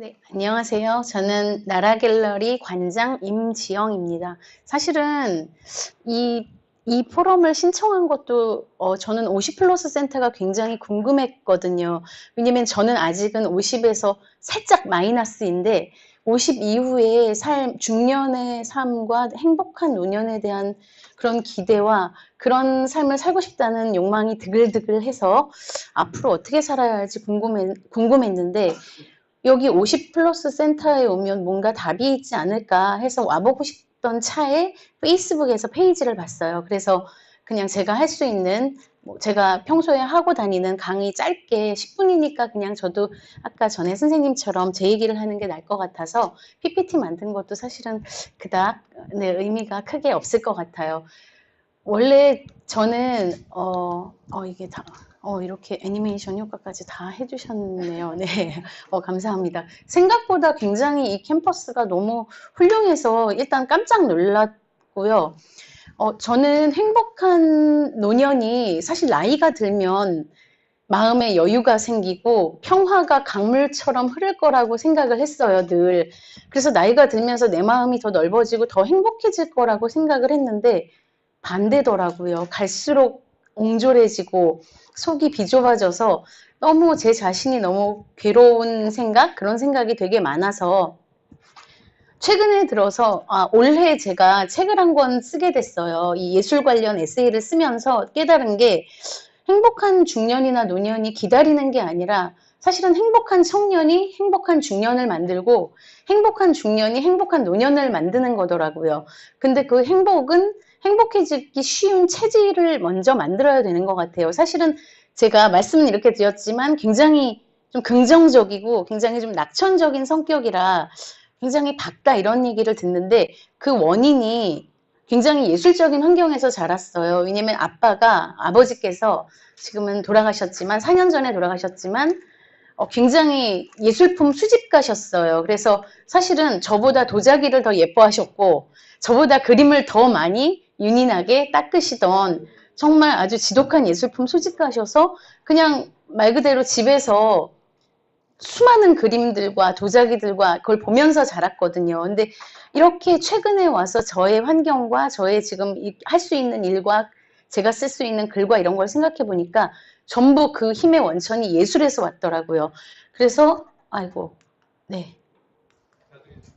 네, 안녕하세요. 저는 나라갤러리 관장 임지영입니다. 사실은 이, 이 포럼을 신청한 것도 저는 50 플러스 센터가 굉장히 궁금했거든요. 왜냐면 저는 아직은 50에서 살짝 마이너스인데 50 이후의 삶, 중년의 삶과 행복한 노년에 대한 그런 기대와 그런 삶을 살고 싶다는 욕망이 드글드글해서 앞으로 어떻게 살아야 할지 궁금했는데 여기 50 플러스 센터에 오면 뭔가 답이 있지 않을까 해서 와보고 싶던 차에 페이스북에서 페이지를 봤어요. 그래서 그냥 제가 할 수 있는 제가 평소에 하고 다니는 강의 짧게 10분이니까 그냥 저도 아까 전에 선생님처럼 제 얘기를 하는 게 나을 것 같아서 PPT 만든 것도 사실은 그닥 네, 의미가 크게 없을 것 같아요. 원래 저는 이게 다 이렇게 애니메이션 효과까지 다 해주셨네요. 네, 감사합니다. 생각보다 굉장히 이 캠퍼스가 너무 훌륭해서 일단 깜짝 놀랐고요. 저는 행복한 노년이 사실 나이가 들면 마음에 여유가 생기고 평화가 강물처럼 흐를 거라고 생각을 했어요, 늘. 그래서 나이가 들면서 내 마음이 더 넓어지고 더 행복해질 거라고 생각을 했는데 반대더라고요. 갈수록 옹졸해지고 속이 비좁아져서 너무 제 자신이 너무 괴로운 생각? 그런 생각이 되게 많아서 최근에 들어서 올해 제가 책을 한 권 쓰게 됐어요. 이 예술 관련 에세이를 쓰면서 깨달은 게 행복한 중년이나 노년이 기다리는 게 아니라 사실은 행복한 청년이 행복한 중년을 만들고 행복한 중년이 행복한 노년을 만드는 거더라고요. 근데 그 행복은 행복해지기 쉬운 체질을 먼저 만들어야 되는 것 같아요. 사실은 제가 말씀은 이렇게 드렸지만 굉장히 좀 긍정적이고 굉장히 좀 낙천적인 성격이라 굉장히 밝다 이런 얘기를 듣는데 그 원인이 굉장히 예술적인 환경에서 자랐어요. 왜냐면 아버지께서 지금은 돌아가셨지만 4년 전에 돌아가셨지만 굉장히 예술품 수집가셨어요. 그래서 사실은 저보다 도자기를 더 예뻐하셨고 저보다 그림을 더 많이 윤인하게 닦으시던 정말 아주 지독한 예술품 수집가셔서 그냥 말 그대로 집에서 수많은 그림들과 도자기들과 그걸 보면서 자랐거든요. 근데 이렇게 최근에 와서 저의 환경과 저의 지금 할 수 있는 일과 제가 쓸 수 있는 글과 이런 걸 생각해 보니까 전부 그 힘의 원천이 예술에서 왔더라고요. 그래서 아이고 네.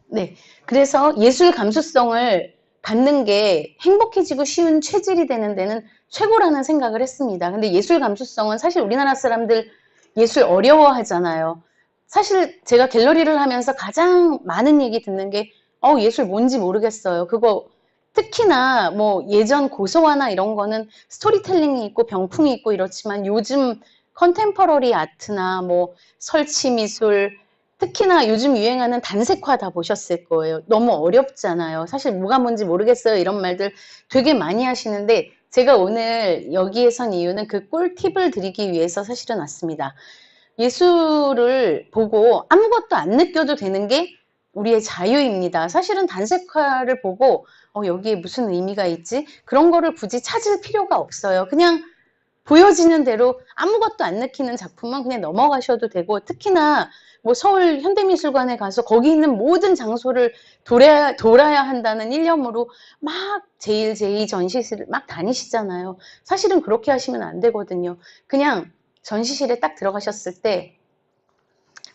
네. 그래서 예술 감수성을 갖는 게 행복해지고 쉬운 체질이 되는 데는 최고라는 생각을 했습니다. 근데 예술 감수성은 사실 우리나라 사람들 예술 어려워하잖아요. 사실 제가 갤러리를 하면서 가장 많은 얘기 듣는 게 예술 뭔지 모르겠어요. 그거 특히나 뭐 예전 고서화나 이런 거는 스토리텔링이 있고 병풍이 있고 이렇지만 요즘 컨템퍼러리 아트나 뭐 설치 미술 특히나 요즘 유행하는 단색화 다 보셨을 거예요. 너무 어렵잖아요. 사실 뭐가 뭔지 모르겠어요. 이런 말들 되게 많이 하시는데 제가 오늘 여기에 선 이유는 그 꿀팁을 드리기 위해서 사실은 왔습니다. 예술을 보고 아무것도 안 느껴도 되는 게 우리의 자유입니다. 사실은 단색화를 보고 여기에 무슨 의미가 있지? 그런 거를 굳이 찾을 필요가 없어요. 그냥 보여지는 대로 아무것도 안 느끼는 작품은 그냥 넘어가셔도 되고 특히나 뭐 서울 현대미술관에 가서 거기 있는 모든 장소를 돌아야 한다는 일념으로 막 제1, 제2 전시실을 막 다니시잖아요. 사실은 그렇게 하시면 안 되거든요. 그냥 전시실에 딱 들어가셨을 때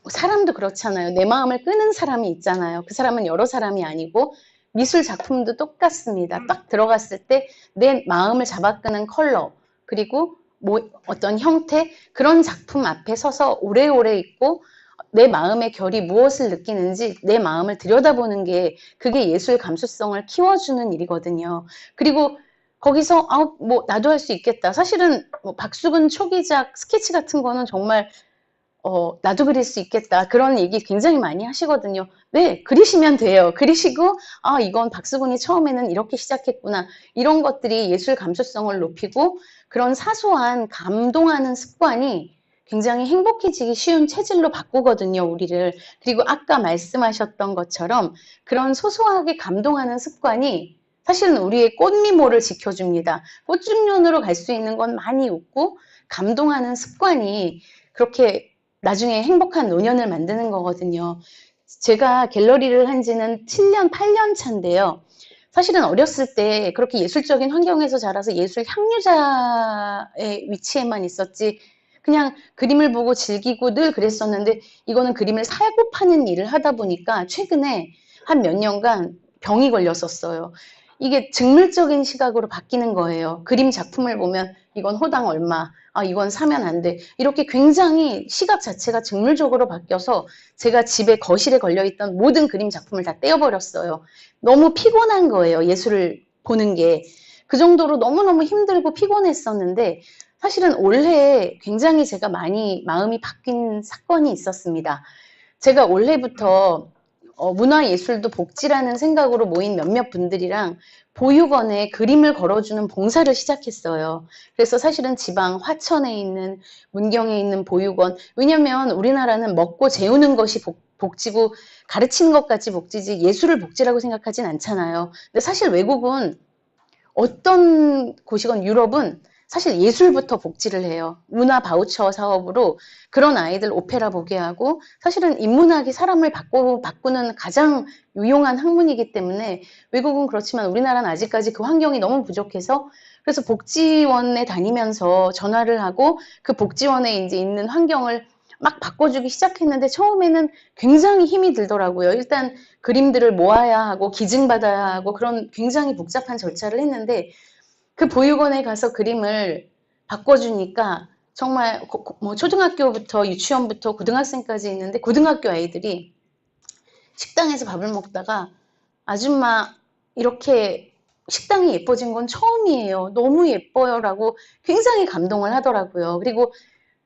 사람도 그렇잖아요. 내 마음을 끄는 사람이 있잖아요. 그 사람은 여러 사람이 아니고 미술 작품도 똑같습니다. 딱 들어갔을 때 내 마음을 잡아끄는 컬러 그리고 뭐 어떤 형태 그런 작품 앞에 서서 오래오래 있고 내 마음의 결이 무엇을 느끼는지 내 마음을 들여다보는 게 그게 예술 감수성을 키워주는 일이거든요. 그리고 거기서 뭐 나도 할 수 있겠다. 사실은 뭐 박수근 초기작 스케치 같은 거는 정말 나도 그릴 수 있겠다. 그런 얘기 굉장히 많이 하시거든요. 네, 그리시면 돼요. 그리시고, 이건 박수근이 처음에는 이렇게 시작했구나. 이런 것들이 예술 감수성을 높이고 그런 사소한 감동하는 습관이 굉장히 행복해지기 쉬운 체질로 바꾸거든요, 우리를. 그리고 아까 말씀하셨던 것처럼 그런 소소하게 감동하는 습관이 사실은 우리의 꽃미모를 지켜줍니다. 꽃중년으로 갈 수 있는 건 많이 웃고 감동하는 습관이 그렇게 나중에 행복한 노년을 만드는 거거든요. 제가 갤러리를 한 지는 7년, 8년 차인데요. 사실은 어렸을 때 그렇게 예술적인 환경에서 자라서 예술 향유자의 위치에만 있었지, 그냥 그림을 보고 즐기고 늘 그랬었는데, 이거는 그림을 사고 파는 일을 하다 보니까 최근에 한 몇 년간 병이 걸렸었어요. 이게 직물적인 시각으로 바뀌는 거예요. 그림 작품을 보면 이건 호당 얼마, 아, 이건 사면 안 돼. 이렇게 굉장히 시각 자체가 직물적으로 바뀌어서 제가 집에 거실에 걸려있던 모든 그림 작품을 다 떼어버렸어요. 너무 피곤한 거예요. 예술을 보는 게. 그 정도로 너무너무 힘들고 피곤했었는데, 사실은 올해 굉장히 제가 많이 마음이 바뀐 사건이 있었습니다. 제가 올해부터 문화예술도 복지라는 생각으로 모인 몇몇 분들이랑 보육원에 그림을 걸어주는 봉사를 시작했어요. 그래서 사실은 지방 화천에 있는, 문경에 있는 보육원, 왜냐면 우리나라는 먹고 재우는 것이 복지고 가르치는 것까지 복지지 예술을 복지라고 생각하진 않잖아요. 근데 사실 외국은 어떤 곳이건 유럽은 사실 예술부터 복지를 해요. 문화 바우처 사업으로 그런 아이들 오페라 보게 하고, 사실은 인문학이 사람을 바꾸는 가장 유용한 학문이기 때문에 외국은 그렇지만 우리나라는 아직까지 그 환경이 너무 부족해서, 그래서 복지원에 다니면서 전화를 하고 그 복지원에 이제 있는 환경을 막 바꿔주기 시작했는데, 처음에는 굉장히 힘이 들더라고요. 일단 그림들을 모아야 하고 기증받아야 하고 그런 굉장히 복잡한 절차를 했는데, 그 보육원에 가서 그림을 바꿔주니까 정말 뭐 초등학교부터 유치원부터 고등학생까지 있는데, 고등학교 아이들이 식당에서 밥을 먹다가 아줌마 이렇게 식당이 예뻐진 건 처음이에요. 너무 예뻐요 라고 굉장히 감동을 하더라고요. 그리고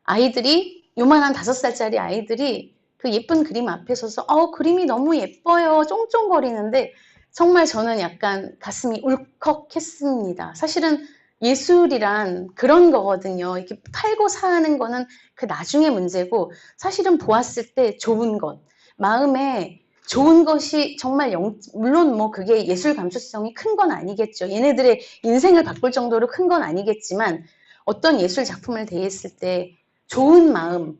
아이들이 요만한 5살짜리 아이들이 그 예쁜 그림 앞에 서서 그림이 너무 예뻐요 쫑쫑거리는데, 정말 저는 약간 가슴이 울컥했습니다. 사실은 예술이란 그런 거거든요. 이렇게 팔고 사는 거는 그 나중에 문제고, 사실은 보았을 때 좋은 것, 마음에 좋은 것이 정말 물론 뭐 그게 예술 감수성이 큰 건 아니겠죠. 얘네들의 인생을 바꿀 정도로 큰 건 아니겠지만, 어떤 예술 작품을 대했을 때 좋은 마음,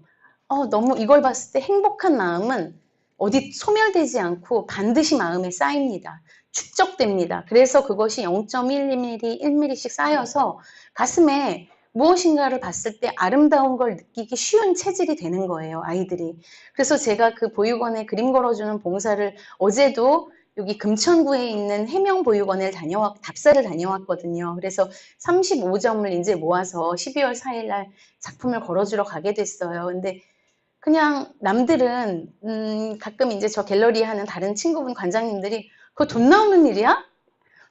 너무 이걸 봤을 때 행복한 마음은 어디 소멸되지 않고 반드시 마음에 쌓입니다. 축적됩니다. 그래서 그것이 0.1mm, 1mm씩 쌓여서 가슴에 무엇인가를 봤을 때 아름다운 걸 느끼기 쉬운 체질이 되는 거예요, 아이들이. 그래서 제가 그 보육원에 그림 걸어주는 봉사를 어제도 여기 금천구에 있는 해명보육원을 답사를 다녀왔거든요. 그래서 35점을 이제 모아서 12월 4일 날 작품을 걸어주러 가게 됐어요. 근데 그냥 남들은 가끔 이제 저 갤러리 하는 다른 친구분 관장님들이 그거 돈 나오는 일이야?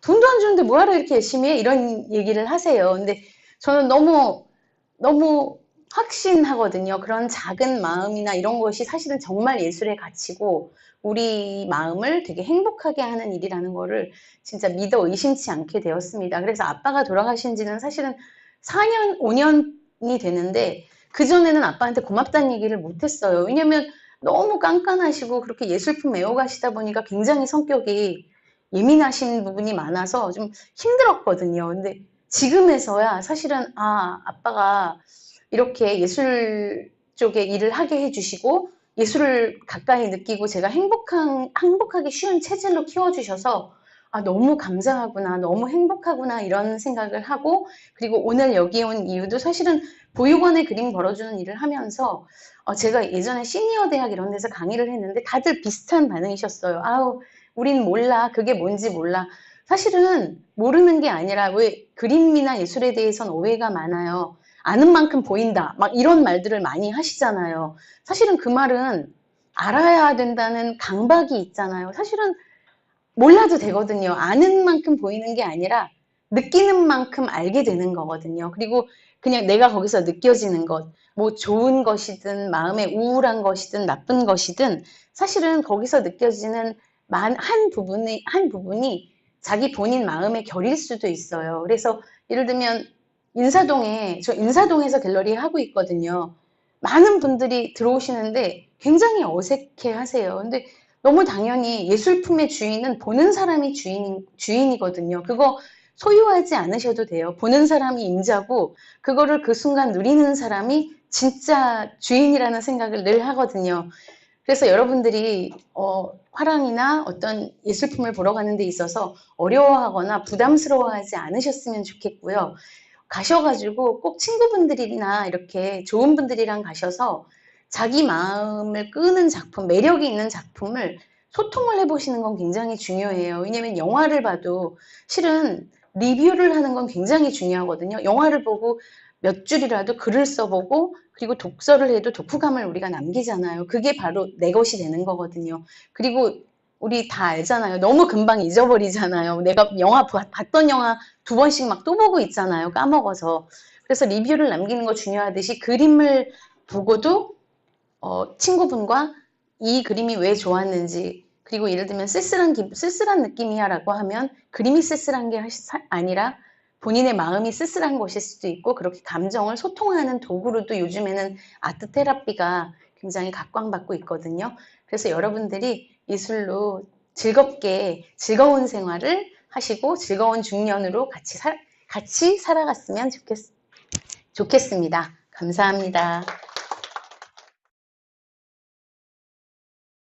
돈도 안 주는데 뭐하러 이렇게 열심히 해? 이런 얘기를 하세요. 근데 저는 너무 확신하거든요. 그런 작은 마음이나 이런 것이 사실은 정말 예술의 가치고 우리 마음을 되게 행복하게 하는 일이라는 거를 진짜 믿어 의심치 않게 되었습니다. 그래서 아빠가 돌아가신 지는 사실은 4년, 5년이 되는데, 그전에는 아빠한테 고맙다는 얘기를 못했어요. 왜냐면 너무 깐깐하시고 그렇게 예술품 애호가시다 보니까 굉장히 성격이 예민하신 부분이 많아서 좀 힘들었거든요. 근데 지금에서야 사실은 아빠가 이렇게 예술 쪽에 일을 하게 해주시고 예술을 가까이 느끼고 제가 행복하기 쉬운 체질로 키워주셔서 너무 감사하구나, 너무 행복하구나 이런 생각을 하고, 그리고 오늘 여기 온 이유도 사실은 보육원에 그림 걸어주는 일을 하면서 제가 예전에 시니어 대학 이런 데서 강의를 했는데 다들 비슷한 반응이셨어요. 아우, 우린 몰라. 그게 뭔지 몰라. 사실은 모르는 게 아니라, 왜 그림이나 예술에 대해서는 오해가 많아요. 아는 만큼 보인다. 막 이런 말들을 많이 하시잖아요. 사실은 그 말은 알아야 된다는 강박이 있잖아요. 사실은 몰라도 되거든요. 아는 만큼 보이는 게 아니라 느끼는 만큼 알게 되는 거거든요. 그리고 그냥 내가 거기서 느껴지는 것, 뭐 좋은 것이든 마음에 우울한 것이든 나쁜 것이든 사실은 거기서 느껴지는 한 부분이 자기 본인 마음의 결일 수도 있어요. 그래서 예를 들면 저 인사동에서 갤러리 하고 있거든요. 많은 분들이 들어오시는데 굉장히 어색해 하세요. 근데 너무 당연히 예술품의 주인은 보는 사람이 주인이거든요. 그거 소유하지 않으셔도 돼요. 보는 사람이 임자고 그거를 그 순간 누리는 사람이 진짜 주인이라는 생각을 늘 하거든요. 그래서 여러분들이 화랑이나 어떤 예술품을 보러 가는 데 있어서 어려워하거나 부담스러워하지 않으셨으면 좋겠고요. 가셔가지고 꼭 친구분들이나 이렇게 좋은 분들이랑 가셔서 자기 마음을 끄는 작품, 매력이 있는 작품을 소통을 해보시는 건 굉장히 중요해요. 왜냐면 영화를 봐도 실은 리뷰를 하는 건 굉장히 중요하거든요. 영화를 보고 몇 줄이라도 글을 써보고 그리고 독서를 해도 독후감을 우리가 남기잖아요. 그게 바로 내 것이 되는 거거든요. 그리고 우리 다 알잖아요. 너무 금방 잊어버리잖아요. 내가 봤던 영화 2번씩 막 또 보고 있잖아요. 까먹어서. 그래서 리뷰를 남기는 거 중요하듯이 그림을 보고도 친구분과 이 그림이 왜 좋았는지, 그리고 예를 들면 쓸쓸한 느낌이야 라고 하면 그림이 쓸쓸한 게 아니라 본인의 마음이 쓸쓸한 것일 수도 있고, 그렇게 감정을 소통하는 도구로도 요즘에는 아트 테라피가 굉장히 각광받고 있거든요. 그래서 여러분들이 예술로 즐겁게 즐거운 생활을 하시고 즐거운 중년으로 같이 살아갔으면 좋겠습니다. 감사합니다.